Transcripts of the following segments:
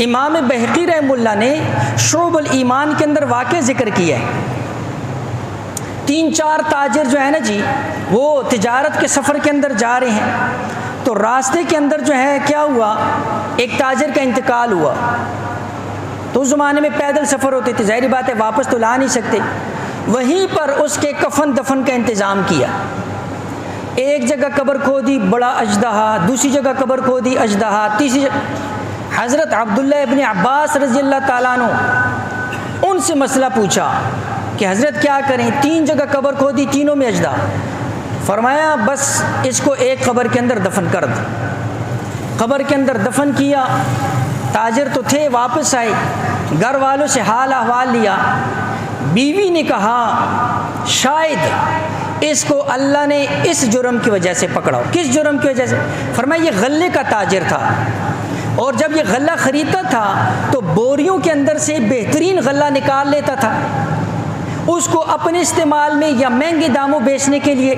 امام بہقی رحمہ اللہ نے شعب الایمان کے اندر واقع ذکر کیا ہے. 3-4 تاجر جو ہے نا جی، وہ تجارت کے سفر کے اندر جا رہے ہیں، تو راستے کے اندر جو ہے کیا ہوا، ایک تاجر کا انتقال ہوا. تو اس زمانے میں پیدل سفر ہوتے تھے، ظاہری بات ہے واپس تو لا نہیں سکتے. وہیں پر اس کے کفن دفن کا انتظام کیا. ایک جگہ قبر کھودی بڑا اژدہا، دوسری جگہ قبر کھودی اژدہا، تیسری جگہ. حضرت عبداللہ ابن عباس رضی اللہ تعالیٰ عنہ ان سے مسئلہ پوچھا کہ حضرت کیا کریں، 3 جگہ قبر کھودی، تینوں میں اژدہا. فرمایا بس اس کو ایک قبر کے اندر دفن کر دو. قبر کے اندر دفن کیا. تاجر تو تھے، واپس آئے، گھر والوں سے حال احوال لیا. بیوی نے کہا شاید اس کو اللہ نے اس جرم کی وجہ سے پکڑا ہو. کس جرم کی وجہ سے؟ فرمایا یہ غلے کا تاجر تھا، اور جب یہ غلہ خریدتا تھا تو بوریوں کے اندر سے بہترین غلہ نکال لیتا تھا، اس کو اپنے استعمال میں یا مہنگے داموں بیچنے کے لیے،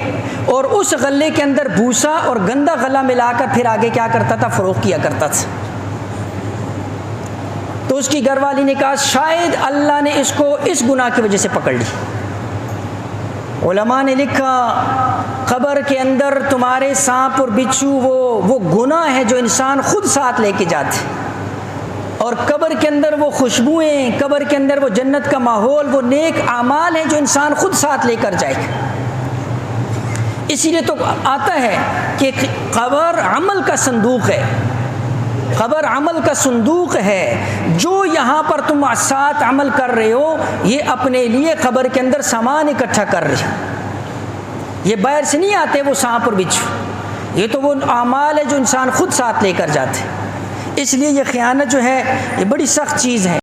اور اس غلے کے اندر بھوسا اور گندا غلہ ملا کر پھر آگے کیا کرتا تھا، فروخت کیا کرتا تھا. تو اس کی گھر والی نے کہا شاید اللہ نے اس کو اس گناہ کی وجہ سے پکڑ لی. علماء نے لکھا قبر کے اندر تمہارے سانپ اور بچھو وہ گناہ ہے جو انسان خود ساتھ لے کے جاتے، اور قبر کے اندر وہ خوشبوئیں، قبر کے اندر وہ جنت کا ماحول، وہ نیک اعمال ہیں جو انسان خود ساتھ لے کر جائے گا. اسی لیے تو آتا ہے کہ قبر عمل کا صندوق ہے. قبر عمل کا صندوق ہے. جو یہاں پر تم ساتھ عمل کر رہے ہو، یہ اپنے لیے قبر کے اندر سامان اکٹھا کر رہے. یہ باہر سے نہیں آتے وہ سانپ اور بچھو، یہ تو وہ اعمال ہے جو انسان خود ساتھ لے کر جاتے. اس لیے یہ خیانت جو ہے یہ بڑی سخت چیز ہے.